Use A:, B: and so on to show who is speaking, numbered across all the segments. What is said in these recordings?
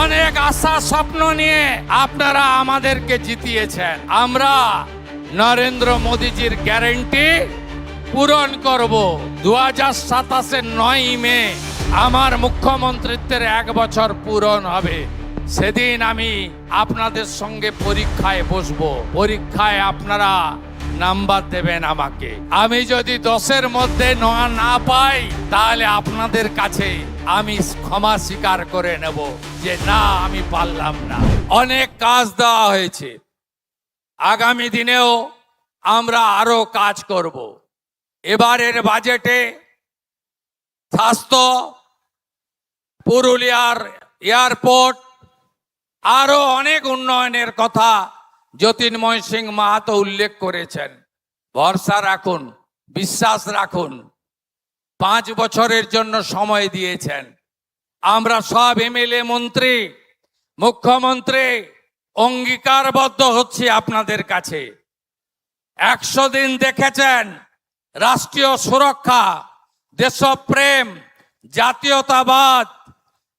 A: অনেক আশা স্বপ্ন নিয়ে আপনারা আমাদেরকে জিতিয়েছেন। আমরা নরেন্দ্র মোদীজির গ্যারান্টি পূরণ করব। 2027-এর 9 মে আমার মুখ্যমন্ত্রিত্বের 1 বছর পূরণ হবে। সেদিন আমি আপনাদের সঙ্গে পরীক্ষায় বসবো। পরীক্ষায় আপনারা নাম্বার দেবেন আমাকে। আমি যদি 10-এর মধ্যে না পাই, তাহলে আপনাদের কাছে আমি ক্ষমা স্বীকার করে নেব যে না, আমি পারলাম না। অনেক কাজ দেওয়া হয়েছে, আগামী দিনেও আমরা আরো কাজ করব। এবারের বাজেটে স্বাস্থ্য, পুরুলিয়ার এয়ারপোর্ট, আরো অনেক উন্নয়নের কথা জ্যোতির্ময় সিং মাহাতো উল্লেখ করেছেন। ভরসা রাখুন, বিশ্বাস রাখুন। 5 বছরের জন্য সময় দিয়েছেন। আমরা সব এমএলএ, মন্ত্রী, মুখ্যমন্ত্রী অঙ্গীকারবদ্ধ হচ্ছি আপনাদের কাছে। 100 দিন দেখেছেন, রাষ্ট্রীয় সুরক্ষা, দেশপ্রেম, জাতীয়তাবাদ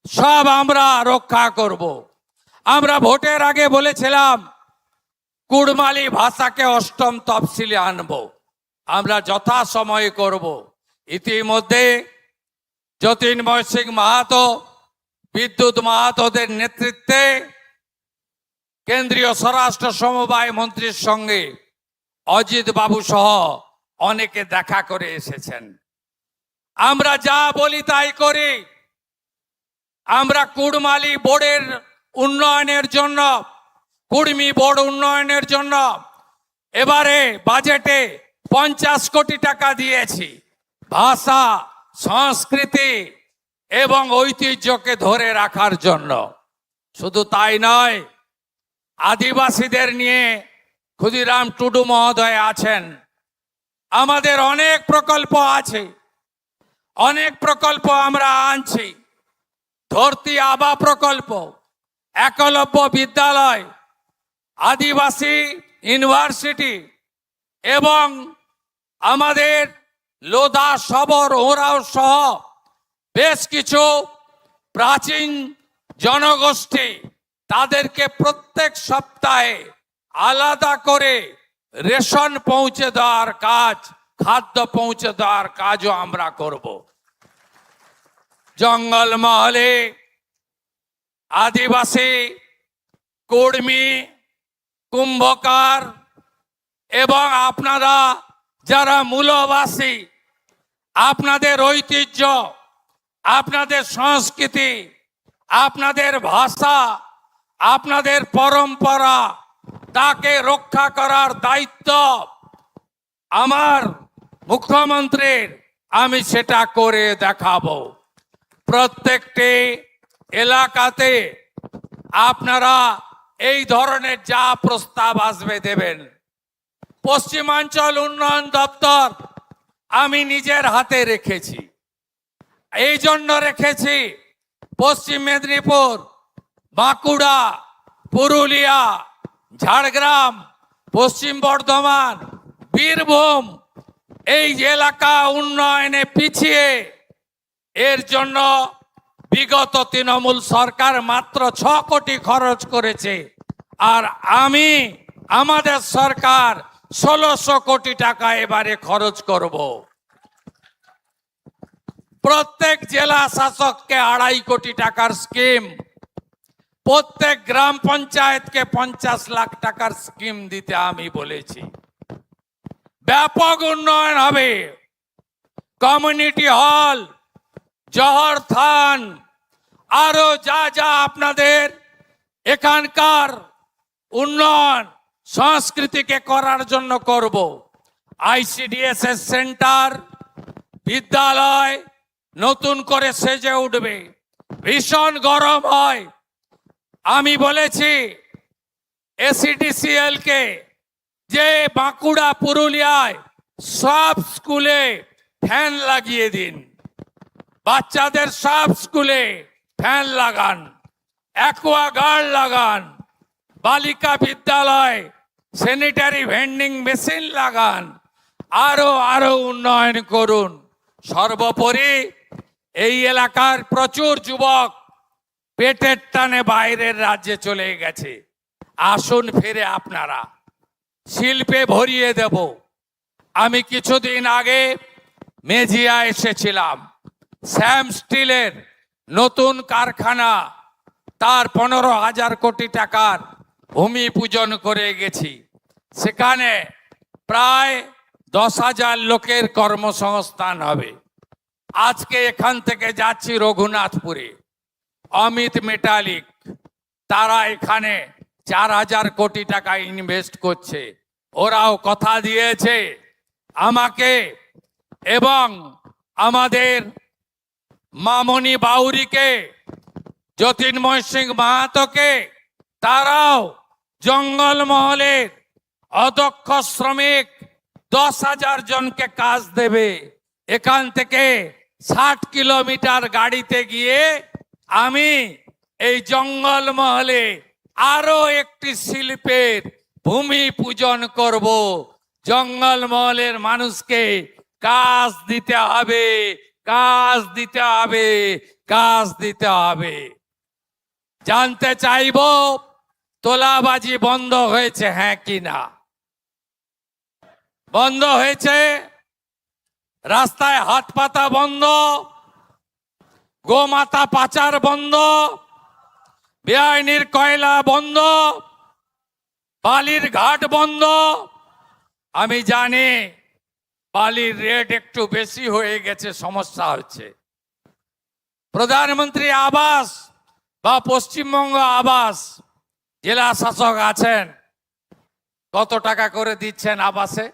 A: সব আমরা রক্ষা করব। আমরা ভোটের আগে বলেছিলাম কুড়মালি ভাষাকে 8ম তফসিলে আনব। আমরা যথাসময়ে করব। ইতিমধ্যে জ্যোতির্ময় সিং মাহাতো, বিদ্যুৎ মাহাতোদের নেতৃত্বে কেন্দ্রীয় স্বরাষ্ট্র সমবায় মন্ত্রীর সঙ্গে অজিত বাবু সহ অনেকে দেখা করে এসেছেন। আমরা যা বলি তাই করি। আমরা কুড়মালি বোর্ডের উন্নয়নের জন্য, কুর্মী বোর্ড উন্নয়নের জন্য এবারে বাজেটে 50 কোটি টাকা দিয়েছি। ভাষা, সংস্কৃতি এবং ঐতিহ্যকে ধরে রাখার জন্য। শুধু তাই নয়, আদিবাসীদের নিয়ে ক্ষুদিরাম টুডু মহোদয় আছেন। আমাদের অনেক প্রকল্প আছে, অনেক প্রকল্প আমরা আনছি। ধরতি আবা প্রকল্প, একলব্য বিদ্যালয়, আদিবাসী ইউনিভার্সিটি এবং আমাদের লোধা, সবর, ওরাও সহ বেশ কিছু প্রাচীন জনগোষ্ঠী, তাদেরকে প্রত্যেক সপ্তাহে আলাদা করে রেশন পৌঁছে দেওয়ার কাজ, খাদ্য পৌঁছে দেওয়ার কাজও আমরা করব। জঙ্গলমহলে আদিবাসী, কুর্মী, কুম্ভকার এবং আপনারা যারা মূলবাসী, আপনাদের ঐতিহ্য, আপনাদের সংস্কৃতি, আপনাদের ভাষা, আপনাদের পরম্পরা, তাকে রক্ষা করার দায়িত্ব আমার মুখ্যমন্ত্রীর। আমি সেটা করে দেখাবো। প্রত্যেকটি এলাকাতে আপনারা এই ধরনের যা প্রস্তাব আসবে দেবেন। পশ্চিমাঞ্চল উন্নয়ন দপ্তর আমি নিজের হাতে রেখেছি। এই জন্য রেখেছি, পশ্চিম মেদিনীপুর, বাঁকুড়া, পুরুলিয়া, ঝাড়গ্রাম, পশ্চিম বর্ধমান, বীরভূম এই এলাকা উন্নয়নে পিছিয়ে। এর জন্য বিগত তৃণমূল সরকার মাত্র 6 কোটি খরচ করেছে, আর আমাদের সরকার 1600 কোটি টাকা এবারে খরচ করব। প্রত্যেক জেলা শাসককে 2.5 কোটি টাকার স্কিম, প্রত্যেক গ্রাম পঞ্চায়েতকে 50 লাখ টাকার স্কিম দিতে আমি বলেছি। ব্যাপক উন্নয়ন হবে। কমিউনিটি হল, জহর থান, আরো যা যা আপনাদের এখানকার উন্নয়ন সংস্কৃতিকে করার জন্য করব। ICDS সেন্টার, বিদ্যালয় নতুন করে সেজে উঠবে। ভীষণ গরম হয়। আমি বলেছি ACDCL কে যে বাঁকুড়া, পুরুলিয়ায় সব স্কুলে ফ্যান লাগিয়ে দিন। বাচ্চাদের সব স্কুলে ফ্যান লাগান, অ্যাকোয়াগার্ড লাগান, বালিকা বিদ্যালয় স্যানিটারি ভেন্ডিং মেশিন লাগান, আরো উন্নয়ন করুন। সর্বোপরি এই এলাকার প্রচুর যুবক পেটের টানে বাইরের রাজ্যে চলে গেছে। আসুন ফিরে আপনারা, শিল্পে ভরিয়ে দেব। আমি কিছুদিন আগে মেজিয়া এসেছিলাম, শ্যাম স্টিলের নতুন কারখানা, তার 15,000 কোটি টাকার ভূমি পূজন করে গেছি। সেখানে প্রায় 10,000 লোকের কর্মসংস্থান হবে। আজকে এখান থেকে যাচ্ছি রঘুনাথপুরে, অমিত মেটালিক, তারা এখানে 4,000 কোটি টাকা ইনভেস্ট করছে। ওরাও কথা দিয়েছে আমাকে এবং আমাদের মামনি বাউরিকে, জ্যোতির্ময় সিং মাহাতোকে, তারাও জঙ্গলমহলের অদক্ষ শ্রমিক 10,000 জনকে কাজ দেবে। এখান থেকে 60 কিলোমিটার গাড়িতে গিয়ে আমি এই জঙ্গলমহলে আরো একটি শিল্পের ভূমি পূজন করব। জঙ্গলমহলের মানুষকে কাজ দিতে হবে, কাজ দিতে হবে, কাজ দিতে হবে। জানতে চাইব তোলাবাজি বন্ধ হয়েছে হ্যাঁ কি না? বন্ধ হয়েছে। রাস্তায় হাত পাতা বন্ধ, গোমাতা পাচার বন্ধ, বেআইনির কয়লা বন্ধ, বালির ঘাট বন্ধ। আমি জানি বালির রেট একটু বেশি হয়ে গেছে, সমস্যা হচ্ছে। প্রধানমন্ত্রী আবাস বা পশ্চিমবঙ্গ আবাস, জেলা শাসক আছেন, কত টাকা করে দিচ্ছেন আবাসে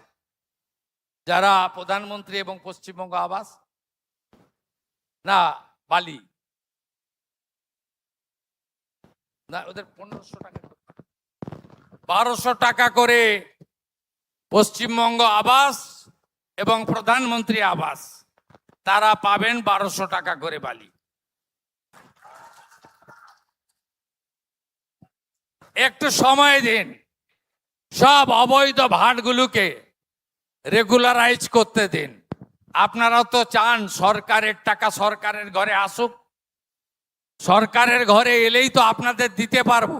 A: যারা প্রধানমন্ত্রী এবং পশ্চিমবঙ্গ আবাস? না, বালি না, ওদের 1500 টাকা, 1200 টাকা করে পশ্চিমবঙ্গ আবাস এবং প্রধানমন্ত্রী আবাস, তারা পাবেন 1200 টাকা করে বালি। একটু সময় দিন, সব অবৈধ ভাটগুলোকে রেগুলারাইজ করতে দিন। আপনারা তো চান সরকারের টাকা সরকারের ঘরে আসুক, সরকারের ঘরে এলেই তো আপনাদের দিতে পারবো,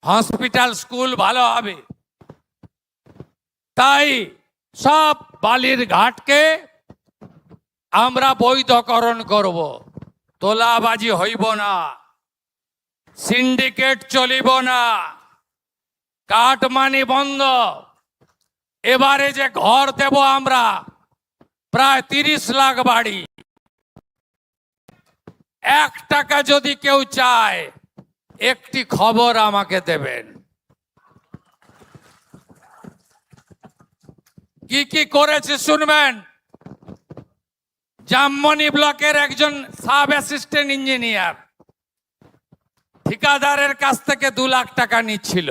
A: হসপিটাল স্কুল ভালো হবে। তাই সব বালির ঘাটকে আমরা বৈধকরণ করব, তোলাবাজি হইব না, সিন্ডিকেট চলিব না, কাটমানি বন্ধ। এবারে যে ঘর দেব আমরা, প্রায় 30 লাখ বাড়ি, 1 টাকা যদি কেউ চায় একটি খবর আমাকে দেবেন। কি কি করেছে শুনবেন। জামমনি ব্লকের একজন সাব অ্যাসিস্ট্যান্ট ইঞ্জিনিয়ার ঠিকাদারের কাছ থেকে 2 লাখ টাকা নিচ্ছিল,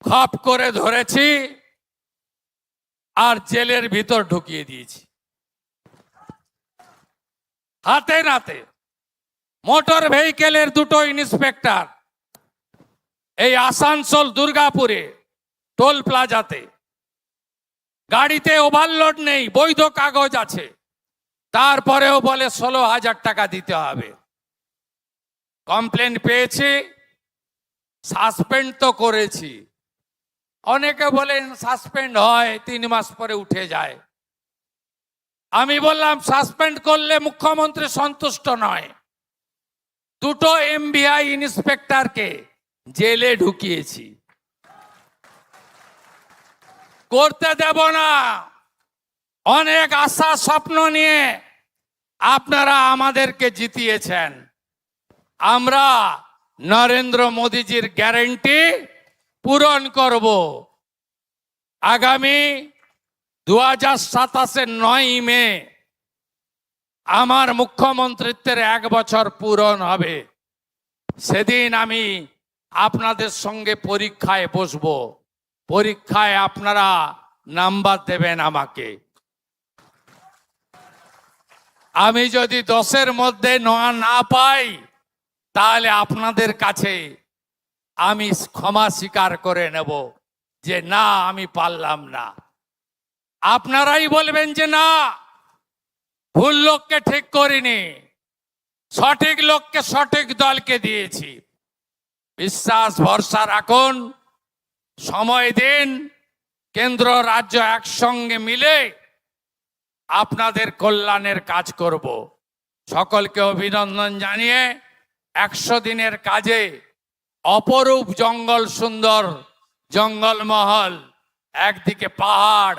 A: খপ করে ধরেছি আর জেলের ভিতর ঢুকিয়ে দিয়েছি। হাতে নাতে মোটর ভেহিকেলের 2টো ইন্সপেক্টর এই আসানসোল দুর্গাপুরে টোল প্লাজাতে, গাড়িতে ওভারলোড নেই, বৈধ কাগজ আছে, তারপরেও বলে 16,000 টাকা দিতে হবে। কমপ্লেন পেয়েছি, সাসপেন্ড তো করেছি। অনেকে বলেন সাসপেন্ড হয় 3 মাস পরে উঠে যায়। আমি বললাম সাসপেন্ড করলে মুখ্যমন্ত্রী সন্তুষ্ট নয়, 2টো এমভিআই ইন্সপেক্টরকে জেলে ঢুকিয়েছি। করতে দেব না। অনেক আশা স্বপ্ন নিয়ে আপনারা আমাদেরকে জিতিয়েছেন। আমরা নরেন্দ্র মোদীজির গ্যারান্টি পূরণ করব। আগামী 2027-এর 9 মে আমার মুখ্যমন্ত্রিত্বের 1 বছর পূরণ হবে। সেদিন আমি আপনাদের সঙ্গে পরীক্ষায় বসব, পরীক্ষায় আপনারা নাম্বার দেবেন আমাকে। আমি যদি 10-এর মধ্যে না পাই, তাহলে আপনাদের কাছে আমি ক্ষমা স্বীকার করে নেব যে না, আমি পারলাম না। আপনারাই বলবেন যে না, ভুল লোককে ঠিক করিনি, সঠিক লোককে সঠিক দলকে দিয়েছি। বিশ্বাস ভরসা রাখুন, সময় দিন, কেন্দ্র রাজ্য একসঙ্গে মিলে আপনাদের কল্যাণের কাজ করব। সকলকে অভিনন্দন জানিয়ে 100 দিনের কাজে অপরূপ জঙ্গল, সুন্দর জঙ্গলমহল, একদিকে পাহাড়,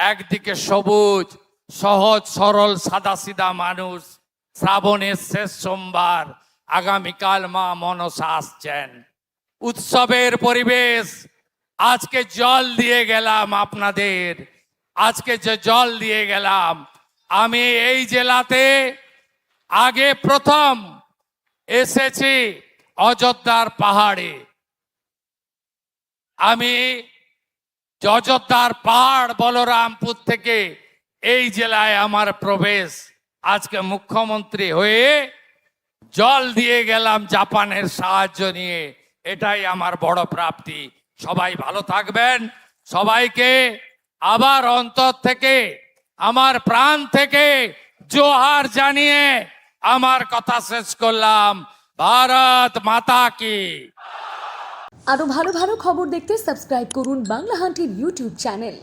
A: একদিকে সবুজ, সহজ সরল সাদাসিধা মানুষ। শ্রাবণের শেষ সোমবার, আগামীকাল মা মনসা আসছেন। উৎসবের পরিবেশ। আজকে জল দিয়ে গেলাম আপনাদের, আজকে যে জল দিয়ে গেলাম, আমি এই জেলাতে আগে প্রথম এসেছি অযোধ্যার পাহাড়ে। আমি অযোধ্যার পাহাড় বলরামপুর থেকে এই জেলায় আমার প্রবেশ। আজকে মুখ্যমন্ত্রী হয়ে জল দিয়ে গেলাম জাপানের সাহায্য নিয়ে, এটাই আমার বড় প্রাপ্তি। সবাই ভালো থাকবেন। সবাইকে আবার অন্তর থেকে, আমার প্রাণ থেকে জোহার জানিয়ে আমার কথা শেষ করলাম। ভারত মাতা কি।
B: আরো ভালো ভালো খবর দেখতে সাবস্ক্রাইব করুন বাংলা হান্টের ইউটিউব চ্যানেল।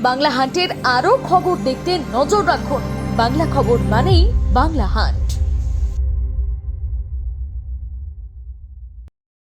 B: বাংলা হান্টের আরো খবর দেখতে নজর রাখুন। বাংলা খবর মানেই বাংলা হান্ট।